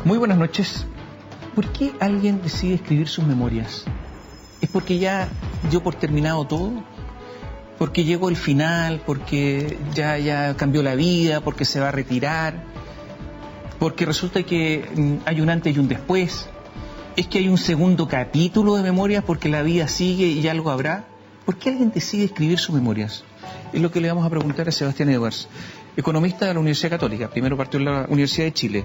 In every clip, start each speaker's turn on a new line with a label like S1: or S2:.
S1: Muy buenas noches. ¿Por qué alguien decide escribir sus memorias? ¿Es porque ya dio por terminado todo? ¿Porque llegó el final? ¿Porque ya cambió la vida? ¿Porque se va a retirar? ¿Porque resulta que hay un antes y un después? ¿Es que hay un segundo capítulo de memorias porque la vida sigue y algo habrá? ¿Por qué alguien decide escribir sus memorias? Es lo que le vamos a preguntar a Sebastián Edwards, economista de la Universidad Católica, primero partió en la Universidad de Chile,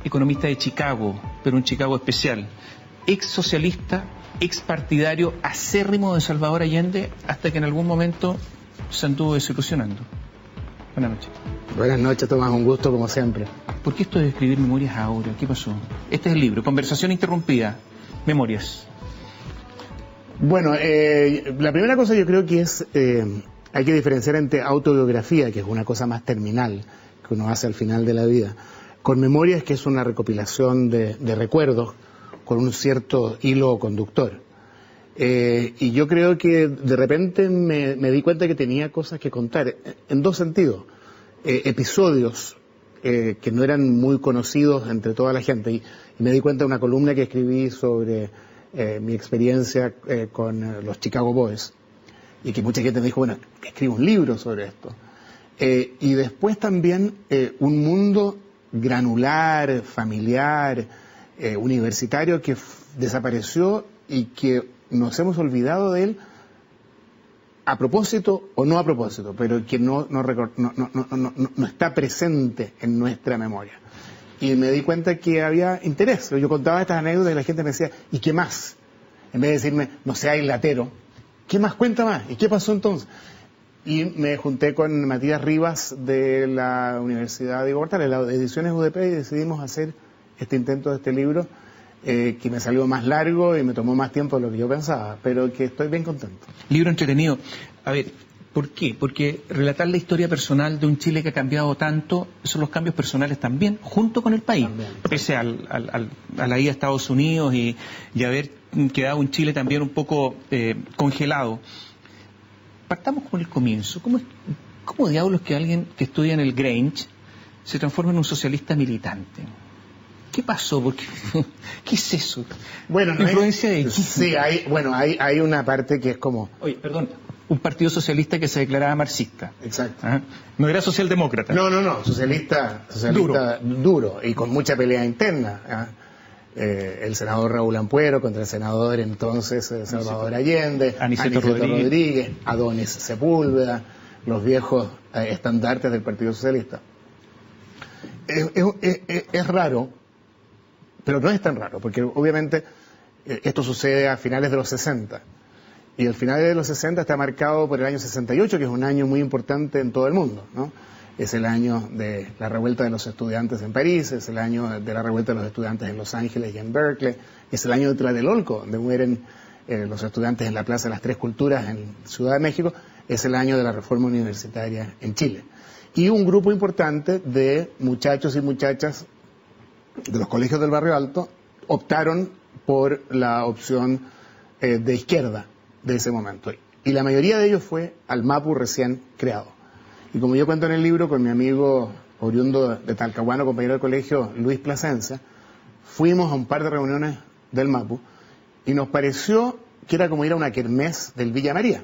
S1: economista de Chicago, pero un Chicago especial, ex socialista, ex partidario acérrimo de Salvador Allende, hasta que en algún momento se anduvo desilusionando. Buenas noches.
S2: Buenas noches, Tomás, un gusto como siempre.
S1: ¿Por qué esto de escribir memorias ahora? ¿Qué pasó? Este es el libro, Conversación interrumpida, Memorias.
S2: Bueno, la primera cosa yo creo que es, hay que diferenciar entre autobiografía, que es una cosa más terminal, que uno hace al final de la vida, con memorias, que es una recopilación de recuerdos con un cierto hilo conductor. Y yo creo que de repente me di cuenta que tenía cosas que contar, en dos sentidos. Episodios que no eran muy conocidos entre toda la gente. Y me di cuenta de una columna que escribí sobre mi experiencia con los Chicago Boys. Y que mucha gente me dijo, bueno, escribo un libro sobre esto. Y después también un mundo granular, familiar, universitario que desapareció y que nos hemos olvidado de él a propósito o no a propósito, pero que no está presente en nuestra memoria. Y me di cuenta que había interés. Yo contaba estas anécdotas y la gente me decía, ¿y qué más? En vez de decirme, no sea islatero, ¿qué más? Cuenta más. ¿Y qué pasó entonces? Y me junté con Matías Rivas de la Universidad de Bogotá, de las ediciones UDP, y decidimos hacer este intento de este libro, que me salió más largo y me tomó más tiempo de lo que yo pensaba, pero que estoy bien contento.
S1: Libro entretenido. A ver, ¿por qué? Porque relatar la historia personal de un Chile que ha cambiado tanto son los cambios personales también, junto con el país. También. Pese a la ida a Estados Unidos y haber quedado un Chile también un poco congelado. Partamos con el comienzo. ¿Cómo diablos que alguien que estudia en el Grange se transforma en un socialista militante? ¿Qué pasó? ¿Qué es eso?
S2: Bueno, no
S1: ¿influencia de qué?
S2: Sí, hay una parte que es como...
S1: Oye, perdón, un partido socialista que se declaraba marxista.
S2: Exacto.
S1: ¿Ah? No era socialdemócrata.
S2: No, socialista duro y con mucha pelea interna. ¿Ah? El senador Raúl Ampuero contra el senador entonces Salvador Allende,
S1: Aniceto Rodríguez,
S2: Adonis Sepúlveda, los viejos estandartes del Partido Socialista. Es raro, pero no es tan raro, porque obviamente esto sucede a finales de los 60. Y el final de los 60 está marcado por el año 68, que es un año muy importante en todo el mundo, ¿no? Es el año de la revuelta de los estudiantes en París, es el año de la revuelta de los estudiantes en Los Ángeles y en Berkeley, es el año de Tlatelolco, donde mueren los estudiantes en la Plaza de las Tres Culturas en Ciudad de México, es el año de la reforma universitaria en Chile. Y un grupo importante de muchachos y muchachas de los colegios del Barrio Alto optaron por la opción de izquierda de ese momento. Y la mayoría de ellos fue al MAPU recién creado. Y como yo cuento en el libro, con mi amigo oriundo de Talcahuano, compañero del colegio, Luis Plasencia, fuimos a un par de reuniones del MAPU y nos pareció que era como ir a una kermés del Villa María.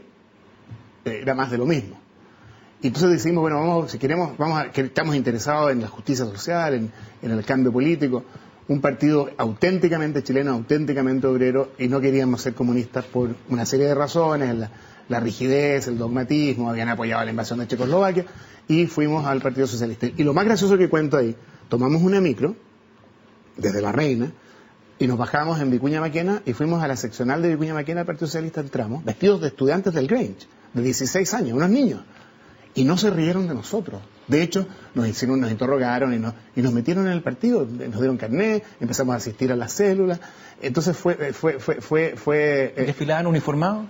S2: Era más de lo mismo. Y entonces decidimos, bueno, que estamos interesados en la justicia social, en el cambio político, un partido auténticamente chileno, auténticamente obrero, y no queríamos ser comunistas por una serie de razones, la rigidez, el dogmatismo, habían apoyado la invasión de Checoslovaquia, y fuimos al Partido Socialista. Y lo más gracioso que cuento ahí, tomamos una micro, desde La Reina, y nos bajamos en Vicuña Maquena, y fuimos a la seccional de Vicuña Maquena del Partido Socialista, entramos, vestidos de estudiantes del Grange, de 16 años, unos niños. Y no se rieron de nosotros. De hecho, nos interrogaron y nos metieron en el partido, nos dieron carnet, empezamos a asistir a las células. Entonces fue
S1: ¿Desfilaban uniformados?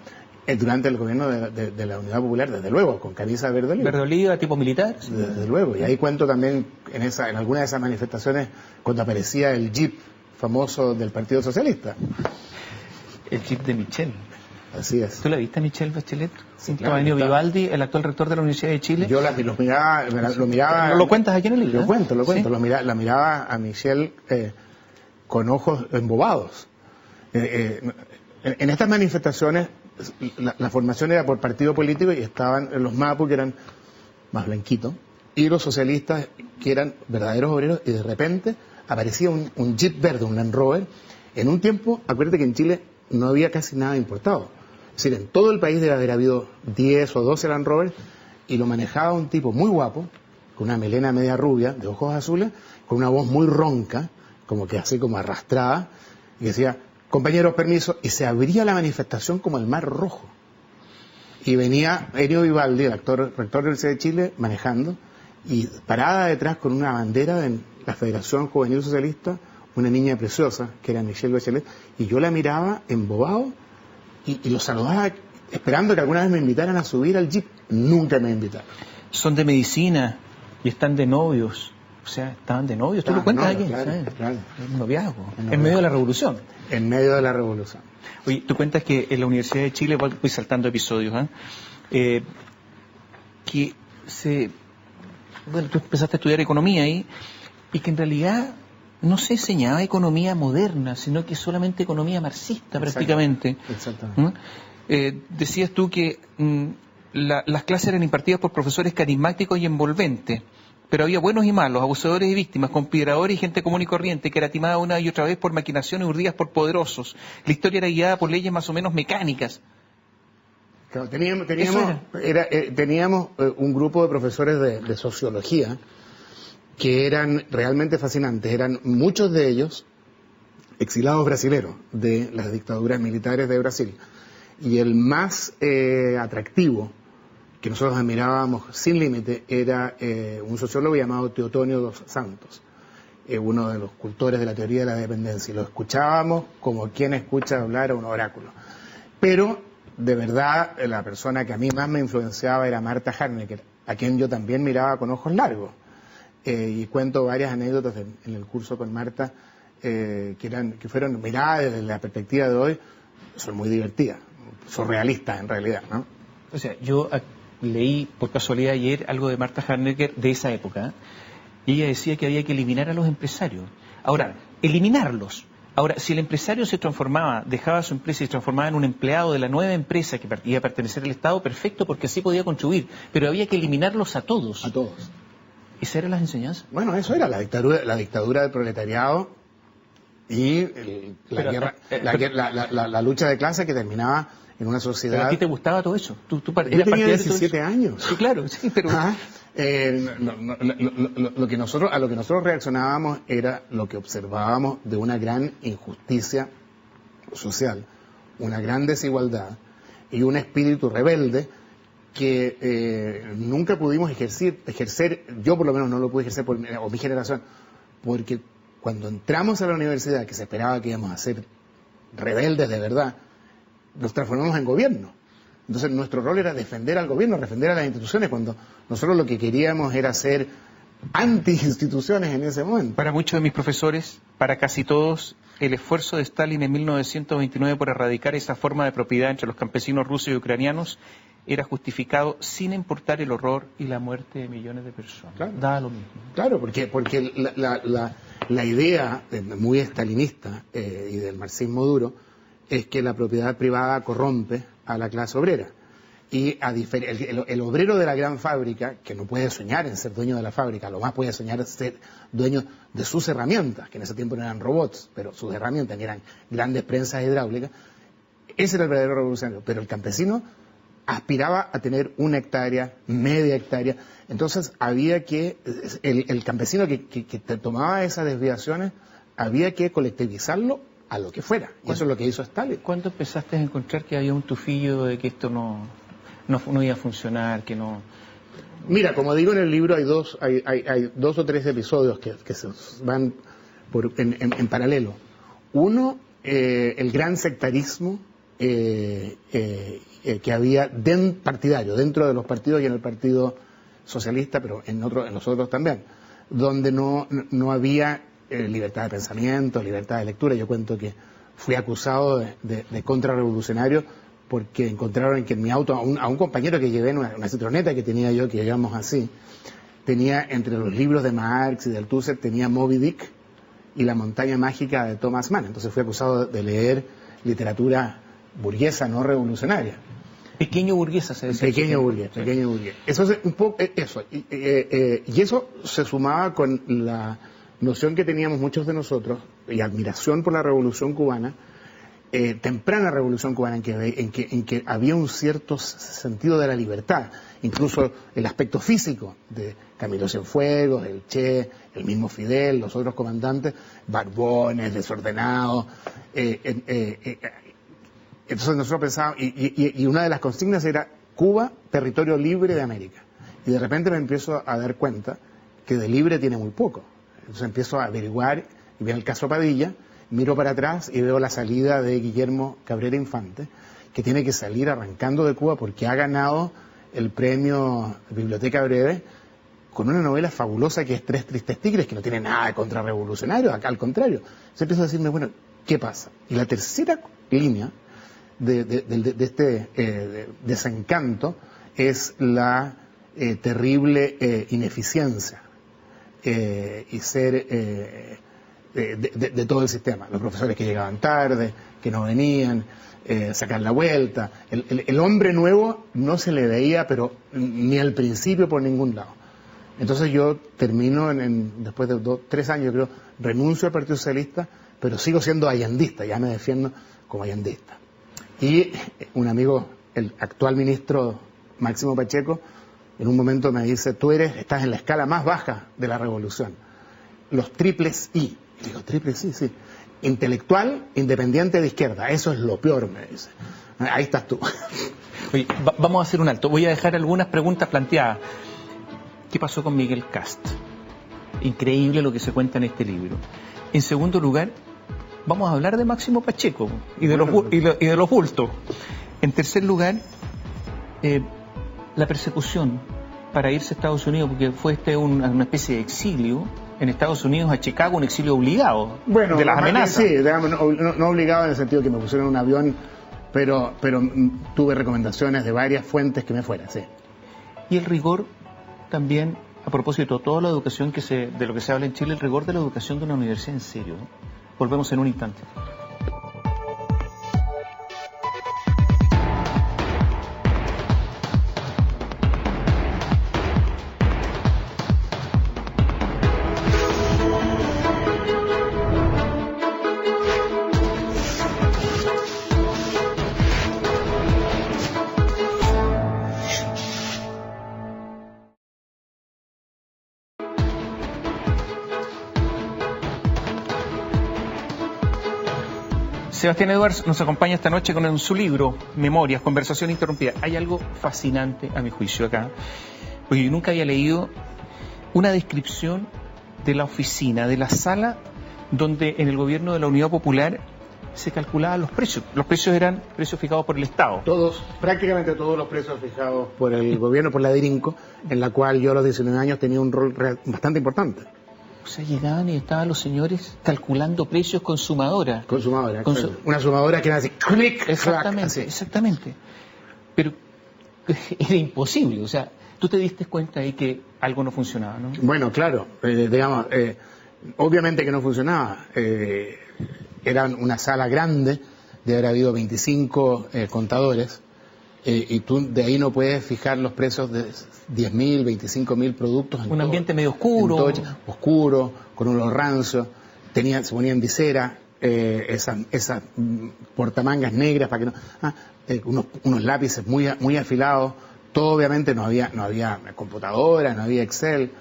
S2: Durante el gobierno de la Unidad Popular, desde luego, con camisa verde oliva.
S1: ¿Verde oliva, tipo militar?
S2: Desde luego. Y ahí cuento también en alguna de esas manifestaciones cuando aparecía el jeep famoso del Partido Socialista.
S1: El jeep de Michel.
S2: Así es.
S1: ¿Tú la viste a Michelle Bachelet?
S2: Sí,
S1: Estaba
S2: claro,
S1: Enio
S2: está.
S1: Vivaldi, el actual rector de la Universidad de Chile.
S2: Yo lo miraba.
S1: ¿Lo cuentas aquí en el libro?
S2: Lo cuento.
S1: ¿Sí?
S2: La miraba a Michelle con ojos embobados. En estas manifestaciones, la formación era por partido político y estaban los MAPU, que eran más blanquitos, y los socialistas, que eran verdaderos obreros, y de repente aparecía un Jeep verde, un Land Rover. En un tiempo, acuérdate que en Chile no había casi nada importado. Es decir, en todo el país debe haber habido 10 o 12 Land Rover, y lo manejaba un tipo muy guapo, con una melena media rubia, de ojos azules, con una voz muy ronca, como que así como arrastrada, y decía, compañeros, permiso, y se abría la manifestación como el Mar Rojo. Y venía Enio Vivaldi, el rector de la Universidad de Chile, manejando, y parada detrás con una bandera de la Federación Juvenil Socialista, una niña preciosa, que era Michelle Bachelet, y yo la miraba embobado y lo saludaba esperando que alguna vez me invitaran a subir al jeep. Nunca me invitaron.
S1: Son de medicina y están de novios. O sea, estaban de novios. ¿Tú lo cuentas aquí?
S2: Claro.
S1: El noviazgo. En medio de la revolución.
S2: En medio de la revolución.
S1: Oye, tú cuentas que en la Universidad de Chile, voy saltando episodios, bueno, tú empezaste a estudiar economía ahí, y que en realidad no se enseñaba economía moderna, sino que solamente economía marxista prácticamente.
S2: Exactamente.
S1: Decías tú que las clases eran impartidas por profesores carismáticos y envolventes, pero había buenos y malos, abusadores y víctimas, conspiradores y gente común y corriente, que era timada una y otra vez por maquinaciones urdidas por poderosos. La historia era guiada por leyes más o menos mecánicas.
S2: Claro, teníamos un grupo de profesores de sociología que eran realmente fascinantes. Eran muchos de ellos exilados brasileros de las dictaduras militares de Brasil. Y el más atractivo, que nosotros admirábamos sin límite, era un sociólogo llamado Teotonio dos Santos, uno de los cultores de la teoría de la dependencia. Y lo escuchábamos como quien escucha hablar a un oráculo. Pero, de verdad, la persona que a mí más me influenciaba era Marta Harnecker, a quien yo también miraba con ojos largos. Y cuento varias anécdotas en el curso con Marta, que fueron miradas desde la perspectiva de hoy, son muy divertidas, son realistas en realidad, ¿no?
S1: O sea, yo leí por casualidad ayer algo de Marta Harnecker de esa época, y ella decía que había que eliminar a los empresarios. Ahora, eliminarlos. Ahora, si el empresario se transformaba, dejaba su empresa y se transformaba en un empleado de la nueva empresa que iba a pertenecer al Estado, perfecto, porque así podía contribuir, pero había que eliminarlos a todos.
S2: A todos.
S1: ¿Esas eran las enseñanzas?
S2: Bueno, eso era la dictadura del proletariado y la lucha de clase que terminaba en una sociedad.
S1: ¿Pero a ti te gustaba todo eso? ¿Tú
S2: Yo tenía 17 años.
S1: Sí, claro, sí, pero...
S2: Lo que nosotros reaccionábamos era lo que observábamos de una gran injusticia social, una gran desigualdad y un espíritu rebelde que nunca pudimos ejercer, yo por lo menos no lo pude ejercer o mi generación, porque cuando entramos a la universidad, que se esperaba que íbamos a ser rebeldes de verdad, nos transformamos en gobierno. Entonces nuestro rol era defender al gobierno, defender a las instituciones, cuando nosotros lo que queríamos era ser anti-instituciones en ese momento.
S1: Para muchos de mis profesores, para casi todos, el esfuerzo de Stalin en 1929 por erradicar esa forma de propiedad entre los campesinos rusos y ucranianos era justificado sin importar el horror y la muerte de millones de personas.
S2: Claro.
S1: Da lo mismo.
S2: Claro, porque la idea muy stalinista y del marxismo duro es que la propiedad privada corrompe a la clase obrera. Y el obrero de la gran fábrica, que no puede soñar en ser dueño de la fábrica, lo más puede soñar en ser dueño de sus herramientas, que en ese tiempo no eran robots, pero sus herramientas, que eran grandes prensas hidráulicas, ese era el verdadero revolucionario. Pero el campesino aspiraba a tener 1 hectárea, media hectárea. Entonces había que, el campesino que tomaba esas desviaciones, había que colectivizarlo a lo que fuera. Y eso es lo que hizo Stalin.
S1: ¿Cuándo empezaste a encontrar que había un tufillo de que esto no iba a funcionar, que no...?
S2: Mira, como digo en el libro, hay dos o tres episodios que se van en paralelo. Uno, el gran sectarismo que había partidario, dentro de los partidos y en el Partido Socialista, pero en los otros también, donde no había libertad de pensamiento, libertad de lectura. Yo cuento que fui acusado de contrarrevolucionario porque encontraron que en mi auto, a un compañero que llevé en una citroneta que tenía yo, que íbamos así, tenía entre los libros de Marx y de Althusser, tenía Moby Dick y La montaña mágica de Thomas Mann. Entonces fui acusado de leer literatura burguesa, no revolucionaria.
S1: Pequeño burguesa se decía.
S2: Pequeño burgués. Eso es un poco eso. Y eso se sumaba con la noción que teníamos muchos de nosotros, y admiración por la Revolución Cubana, temprana Revolución Cubana, en que había un cierto sentido de la libertad, incluso el aspecto físico de Camilo Cienfuegos, el Che, el mismo Fidel, los otros comandantes, barbones, desordenados. Entonces nosotros pensábamos, y una de las consignas era Cuba, territorio libre de América. Y de repente me empiezo a dar cuenta que de libre tiene muy poco. Entonces empiezo a averiguar, y veo el caso Padilla, miro para atrás y veo la salida de Guillermo Cabrera Infante, que tiene que salir arrancando de Cuba porque ha ganado el premio Biblioteca Breve con una novela fabulosa que es Tres Tristes Tigres, que no tiene nada de contrarrevolucionario, acá al contrario. Entonces empiezo a decirme, bueno, ¿qué pasa? Y la tercera línea de este desencanto es la terrible ineficiencia y ser de todo el sistema. Los profesores que llegaban tarde, que no venían, sacar la vuelta. El hombre nuevo no se le veía, pero ni al principio por ningún lado. Entonces yo termino, después de 3 años, creo, renuncio al Partido Socialista, pero sigo siendo allendista, ya me defiendo como allendista. Y un amigo, el actual ministro Máximo Pacheco, en un momento me dice, tú estás en la escala más baja de la revolución, los triples I. Y digo, triples I, sí. Intelectual, independiente de izquierda, eso es lo peor, me dice. Ahí estás tú.
S1: Oye, vamos a hacer un alto. Voy a dejar algunas preguntas planteadas. ¿Qué pasó con Miguel Kast? Increíble lo que se cuenta en este libro. En segundo lugar, vamos a hablar de Máximo Pacheco y de los bultos. En tercer lugar, la persecución para irse a Estados Unidos, porque fue una especie de exilio en Estados Unidos a Chicago, un exilio obligado,
S2: bueno,
S1: de las amenazas.
S2: Sí, no obligado en el sentido que me pusieron en un avión, pero tuve recomendaciones de varias fuentes que me fuera, sí.
S1: Y el rigor también, a propósito de toda la educación de lo que se habla en Chile, el rigor de la educación de una universidad en serio. Volvemos en un instante. Sebastián Edwards nos acompaña esta noche con su libro, Memorias, Conversación Interrumpida. Hay algo fascinante, a mi juicio, acá, porque yo nunca había leído una descripción de la oficina, de la sala, donde en el gobierno de la Unidad Popular se calculaban los precios. Los precios eran precios fijados por el Estado.
S2: Prácticamente todos los precios fijados por el gobierno, por la DIRINCO, en la cual yo a los 19 años tenía un rol bastante importante.
S1: O sea, llegaban y estaban los señores calculando precios con sumadora.
S2: Una sumadora que era así, clic,
S1: exactamente,
S2: así.
S1: Exactamente. Pero era imposible, o sea, tú te diste cuenta ahí que algo no funcionaba, ¿no?
S2: Bueno, claro, obviamente que no funcionaba. Era una sala grande, de haber habido 25 contadores, y tú de ahí no puedes fijar los precios de 10.000, 25.000 productos.
S1: Un ambiente medio oscuro.
S2: Oscuro, con un olor rancio, se ponían visera, esas portamangas negras para que no, unos lápices muy afilados. Todo obviamente no había computadora, no había Excel.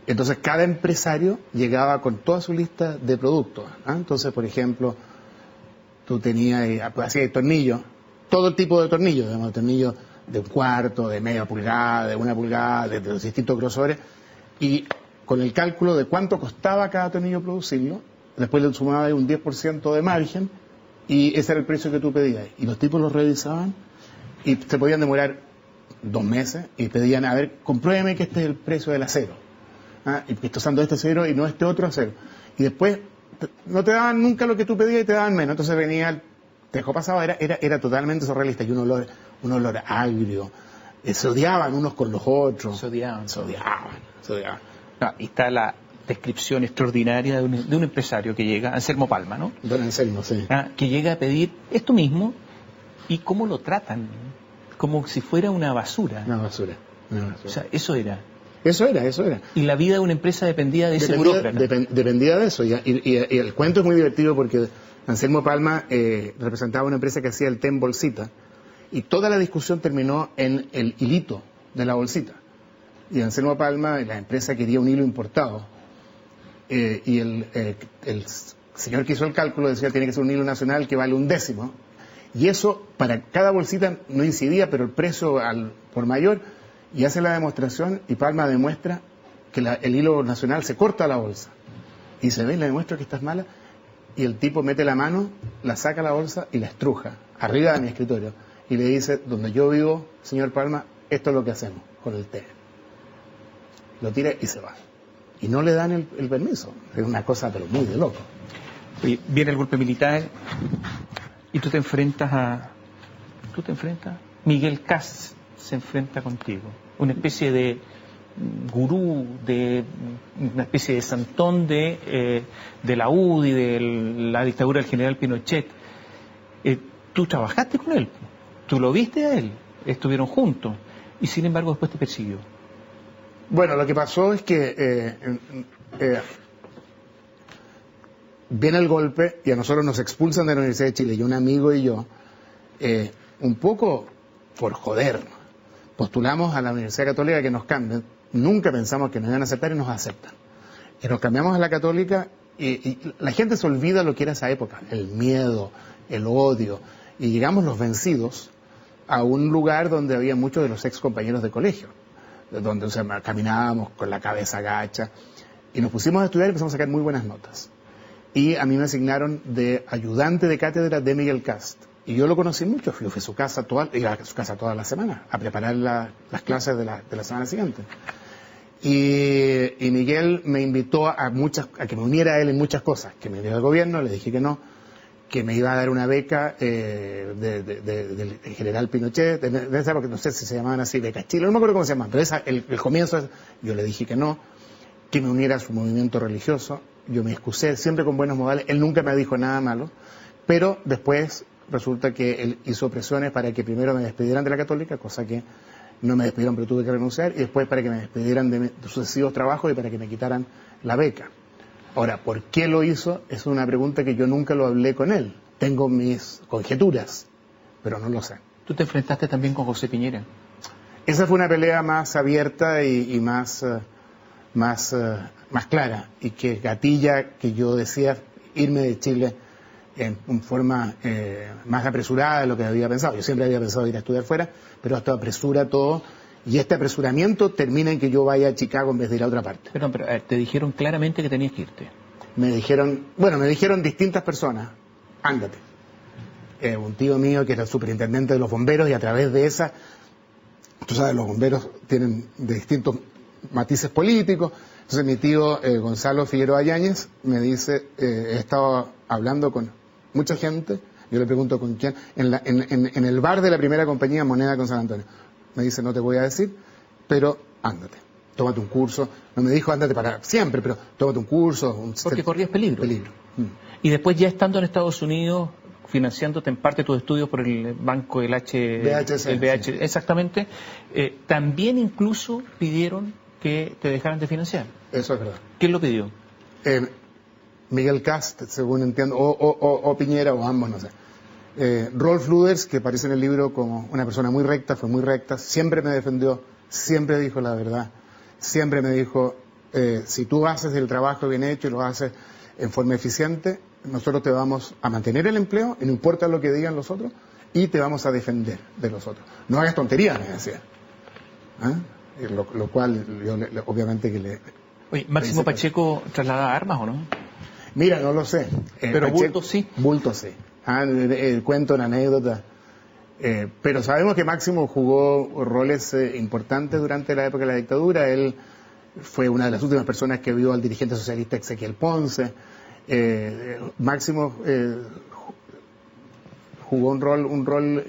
S2: Entonces cada empresario llegaba con toda su lista de productos. Entonces, por ejemplo, tú tenías, hacías tornillos, todo tipo de tornillos, digamos, tornillos de 1/4, de media pulgada, de 1 pulgada, de los distintos grosores, y con el cálculo de cuánto costaba cada tornillo producirlo, después le sumaba un 10% de margen, y ese era el precio que tú pedías. Y los tipos los revisaban, y se podían demorar 2 meses, y pedían, a ver, compruébeme que este es el precio del acero. Y que estoy usando este acero y no este otro acero. Y después no te daban nunca lo que tú pedías y te daban menos. Entonces venía dejó pasado era totalmente surrealista y un olor agrio. Se odiaban unos con los otros.
S1: Se odiaban.
S2: No,
S1: y está la descripción extraordinaria de un empresario que llega, Anselmo Palma, ¿no?
S2: Don Anselmo, sí.
S1: Que llega a pedir esto mismo y cómo lo tratan, como si fuera una basura.
S2: Una basura.
S1: O sea, eso era.
S2: Eso era.
S1: Y la vida de una empresa dependía de ese burócrata.
S2: Dependía de eso. Y el cuento es muy divertido porque Anselmo Palma representaba una empresa que hacía el té en bolsita. Y toda la discusión terminó en el hilito de la bolsita. Y Anselmo Palma, la empresa quería un hilo importado. Y el señor que hizo el cálculo decía que tiene que ser un hilo nacional que vale 1/10. Y eso para cada bolsita no incidía, pero el precio por mayor. Y hace la demostración y Palma demuestra que el hilo nacional se corta la bolsa. Y se ve y le demuestra que esta es mala. Y el tipo mete la mano, la saca la bolsa y la estruja arriba de mi escritorio. Y le dice, donde yo vivo, señor Palma, esto es lo que hacemos con el té. Lo tira y se va. Y no le dan el permiso. Es una cosa pero muy de loco.
S1: Oye, viene el golpe militar y tú te enfrentas Miguel Kast se enfrenta contigo. Una especie de gurú, una especie de santón de la UDI, de la dictadura del general Pinochet. Tú trabajaste con él, tú lo viste a él, estuvieron juntos, y sin embargo después te persiguió.
S2: Bueno, lo que pasó es que viene el golpe y a nosotros nos expulsan de la Universidad de Chile, y un amigo y yo, un poco por joder, postulamos a la Universidad Católica que nos cambien. Nunca pensamos que nos iban a aceptar y nos aceptan. Y nos cambiamos a la Católica y la gente se olvida lo que era esa época, el miedo, el odio. Y llegamos los vencidos a un lugar donde había muchos de los ex compañeros de colegio, donde caminábamos con la cabeza gacha. Y nos pusimos a estudiar y empezamos a sacar muy buenas notas. Y a mí me asignaron de ayudante de cátedra de Miguel Kast. Y yo lo conocí mucho, yo fui a su casa iba a su casa toda la semana a preparar las clases de la semana siguiente. Y Miguel me invitó a que me uniera a él en muchas cosas, que me uniera al gobierno, le dije que no, que me iba a dar una beca del general Pinochet, de esa época, no sé si se llamaban así, beca Chile, no me acuerdo cómo se llamaban, pero el comienzo, yo le dije que no, que me uniera a su movimiento religioso. Yo me excusé, siempre con buenos modales, él nunca me dijo nada malo, pero después resulta que él hizo presiones para que primero me despidieran de la Católica, cosa que no me despidieron pero tuve que renunciar, y después para que me despidieran de sucesivos trabajos y para que me quitaran la beca. Ahora, ¿por qué lo hizo? Es una pregunta que yo nunca lo hablé con él. Tengo mis conjeturas, pero no lo sé.
S1: ¿Tú te enfrentaste también con José Piñera?
S2: Esa fue una pelea más abierta y más clara, y que gatilla que yo decía irme de Chile en forma más apresurada de lo que había pensado. Yo siempre había pensado ir a estudiar fuera, pero esto apresura todo, y este apresuramiento termina en que yo vaya a Chicago en vez de ir a otra parte.
S1: Pero te dijeron claramente que tenías que irte.
S2: Me dijeron distintas personas, ándate. Un tío mío que era el superintendente de los bomberos, y a través de esa, tú sabes, los bomberos tienen de distintos matices políticos. Entonces mi tío Gonzalo Figueroa Yáñez me dice, he estado hablando con mucha gente, yo le pregunto con quién, en el bar de la primera compañía Moneda con San Antonio. Me dice, no te voy a decir, pero ándate, tómate un curso. No me dijo ándate para siempre, pero tómate un curso.
S1: Porque corrías peligro. Y después, ya estando en Estados Unidos, financiándote en parte tus estudios por el banco, el BHC, sí. Exactamente, también incluso pidieron que te dejaran de financiar.
S2: Eso es verdad.
S1: ¿Quién lo pidió?
S2: Miguel Kast, según entiendo, o Piñera, o ambos, no sé. Rolf Luders, que aparece en el libro como una persona muy recta, fue muy recta, siempre me defendió, siempre dijo la verdad, siempre me dijo, si tú haces el trabajo bien hecho y lo haces en forma eficiente, nosotros te vamos a mantener el empleo, y no importa lo que digan los otros, y te vamos a defender de los otros. No hagas tonterías, me decía. Lo cual, yo obviamente que le...
S1: Oye, ¿Máximo Pacheco trasladaba armas o no?
S2: Mira, no lo sé.
S1: Pero Pacheco, bulto sí.
S2: Bulto sí. El cuento, una anécdota. Pero sabemos que Máximo jugó roles importantes durante la época de la dictadura. Él fue una de las últimas personas que vio al dirigente socialista Ezequiel Ponce. Máximo jugó un rol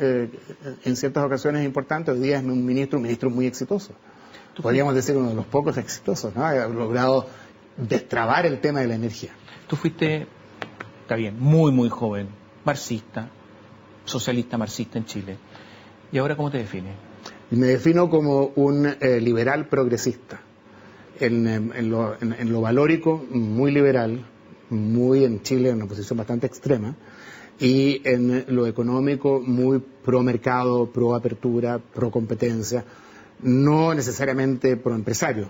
S2: en ciertas ocasiones importante. Hoy día es un ministro muy exitoso. Podríamos decir uno de los pocos exitosos, ¿no? Ha logrado destrabar el tema de la energía.
S1: Tú fuiste, está bien, muy joven, marxista, socialista marxista en Chile. ¿Y ahora cómo te defines?
S2: Me defino como un liberal progresista. En lo valórico, muy liberal, muy en Chile en una posición bastante extrema, y en lo económico, muy pro mercado, pro apertura, pro competencia, no necesariamente pro empresario,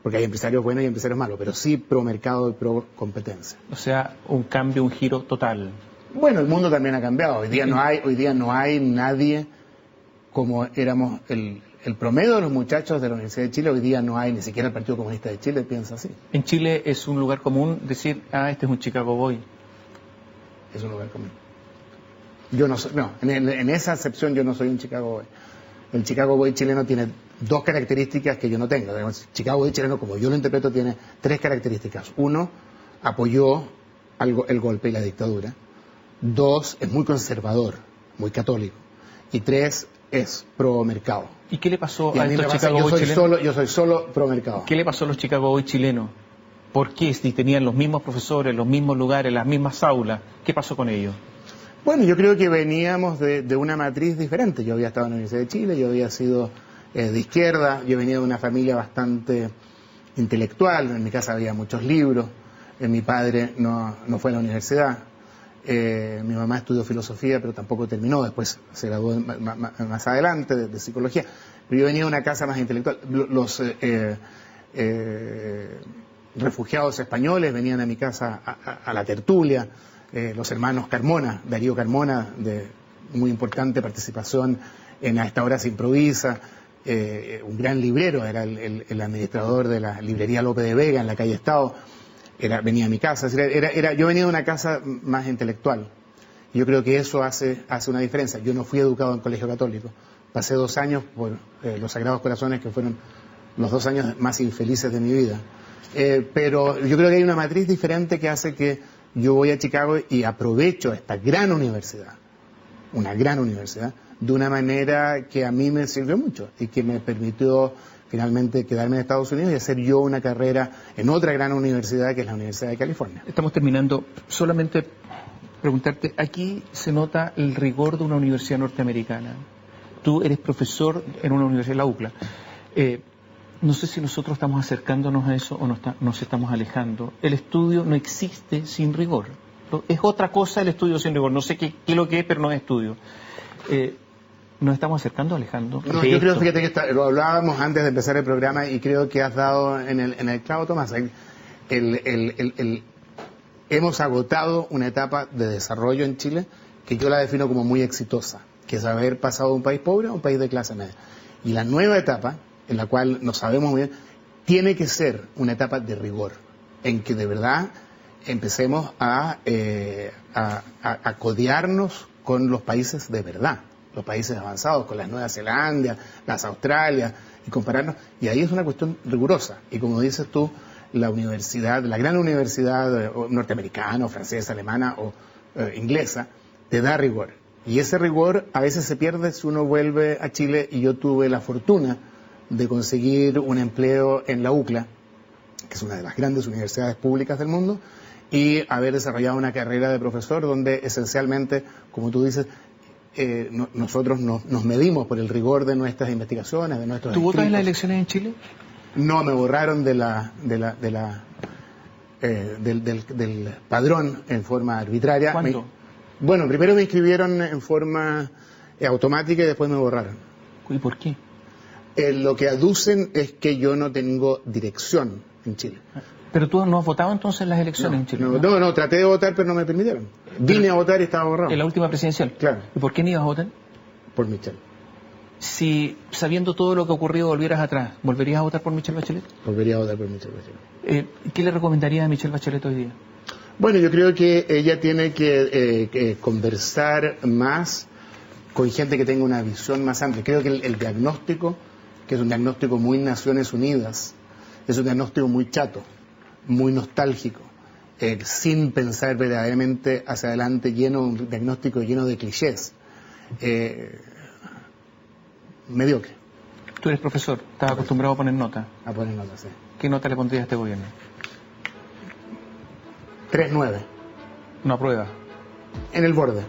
S2: porque hay empresarios buenos y empresarios malos, pero sí pro mercado y pro competencia.
S1: O sea, un cambio, un giro total.
S2: Bueno, el mundo también ha cambiado. Hoy día no hay nadie como éramos el promedio de los muchachos de la Universidad de Chile. Hoy día no hay, ni siquiera el Partido Comunista de Chile piensa así.
S1: En Chile es un lugar común decir, este es un Chicago Boy.
S2: Es un lugar común. Yo no soy, en esa acepción yo no soy un Chicago Boy. El Chicago Boy chileno tiene dos características que yo no tengo. El Chicago Boy chileno, como yo lo interpreto, tiene tres características. Uno, apoyó el golpe y la dictadura. Dos, es muy conservador, muy católico. Y tres, es pro mercado.
S1: ¿Y qué le pasó a estos Chicago Boys chilenos?
S2: Yo soy solo pro mercado.
S1: ¿Qué le pasó a los Chicago Boys chilenos? ¿Por qué? Si tenían los mismos profesores, los mismos lugares, las mismas aulas, ¿qué pasó con ellos?
S2: Bueno, yo creo que veníamos de una matriz diferente. Yo había estado en la Universidad de Chile, yo había sido de izquierda, yo venía de una familia bastante intelectual, en mi casa había muchos libros, mi padre no fue a la universidad, mi mamá estudió filosofía, pero tampoco terminó, después se graduó más adelante de psicología, pero yo venía de una casa más intelectual. Los refugiados españoles venían a mi casa a la tertulia, los hermanos Carmona, Darío Carmona, de muy importante participación en A esta hora se improvisa, un gran librero, era el administrador de la librería Lope de Vega en la calle Estado, venía a mi casa, yo venía de una casa más intelectual. Yo creo que eso hace una diferencia. Yo no fui educado en colegio católico, pasé 2 años por los Sagrados Corazones, que fueron los 2 años más infelices de mi vida. Pero yo creo que hay una matriz diferente que hace que yo voy a Chicago y aprovecho esta gran universidad, una gran universidad, de una manera que a mí me sirvió mucho y que me permitió finalmente quedarme en Estados Unidos y hacer yo una carrera en otra gran universidad que es la Universidad de California.
S1: Estamos terminando. Solamente preguntarte, aquí se nota el rigor de una universidad norteamericana. Tú eres profesor en una universidad, la UCLA. No sé si nosotros estamos acercándonos a eso o nos estamos alejando. El estudio no existe sin rigor. Es otra cosa el estudio sin rigor. No sé qué es lo que es, pero no es estudio. ¿Nos estamos acercando, alejando?
S2: No, yo creo, fíjate que lo hablábamos antes de empezar el programa y creo que has dado en el clavo, Tomás. Hemos agotado una etapa de desarrollo en Chile que yo la defino como muy exitosa, que es haber pasado de un país pobre a un país de clase media. Y la nueva etapa, en la cual no sabemos muy bien, tiene que ser una etapa de rigor, en que de verdad empecemos a codearnos con los países de verdad, los países avanzados, con las Nueva Zelanda, las Australia, y compararnos. Y ahí es una cuestión rigurosa. Y como dices tú, la universidad, la gran universidad norteamericana, o francesa, alemana o inglesa, te da rigor. Y ese rigor a veces se pierde si uno vuelve a Chile, y yo tuve la fortuna de conseguir un empleo en la UCLA, que es una de las grandes universidades públicas del mundo, y haber desarrollado una carrera de profesor donde esencialmente, como tú dices, nosotros nos medimos por el rigor de nuestras investigaciones, de nuestros
S1: escritos. ¿Tú votas en las elecciones en Chile?
S2: No, me borraron del padrón en forma arbitraria.
S1: ¿Cuándo?
S2: Bueno, primero me inscribieron en forma automática y después me borraron.
S1: ¿Y por qué?
S2: Lo que aducen es que yo no tengo dirección en Chile.
S1: ¿Pero tú no has votado entonces en las elecciones en Chile?
S2: No, traté de votar, pero no me permitieron. Vine a votar y estaba borrado.
S1: ¿En la última presidencial?
S2: Claro.
S1: ¿Y por qué no ibas a votar?
S2: Por Michelle.
S1: Si, sabiendo todo lo que ha ocurrido, volvieras atrás, ¿volverías a votar por Michelle Bachelet?
S2: Volvería a votar por Michelle Bachelet.
S1: ¿Qué le recomendarías a Michelle Bachelet hoy día?
S2: Bueno, yo creo que ella tiene que conversar más con gente que tenga una visión más amplia. Creo que el diagnóstico, que es un diagnóstico muy Naciones Unidas, es un diagnóstico muy chato, muy nostálgico. sin pensar verdaderamente hacia adelante, un diagnóstico lleno de clichés. Mediocre.
S1: Tú eres profesor, estás acostumbrado a poner nota.
S2: A poner nota, sí.
S1: ¿Qué nota le pondrías a este gobierno?
S2: 3.9.
S1: No aprueba.
S2: En el borde.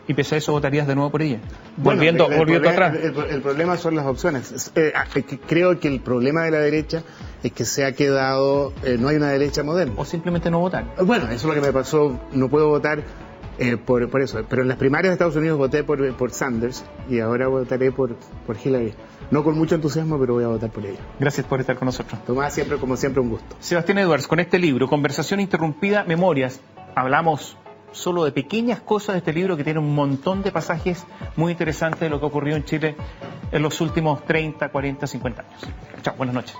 S1: ¿Y pese a eso votarías de nuevo por ella?
S2: Bueno,
S1: Volviendo atrás.
S2: El problema son las opciones. Creo que el problema de la derecha es que se ha quedado, no hay una derecha moderna.
S1: O simplemente no votar.
S2: Bueno, eso es lo que me pasó, no puedo votar por eso. Pero en las primarias de Estados Unidos voté por Sanders y ahora votaré por Hillary. No con mucho entusiasmo, pero voy a votar por ella.
S1: Gracias por estar con nosotros.
S2: Tomás, siempre, como siempre, un gusto.
S1: Sebastián Edwards, con este libro, Conversación Interrumpida, Memorias, hablamos solo de pequeñas cosas de este libro que tiene un montón de pasajes muy interesantes de lo que ocurrió en Chile en los últimos 30, 40, 50 años. Chao, buenas noches.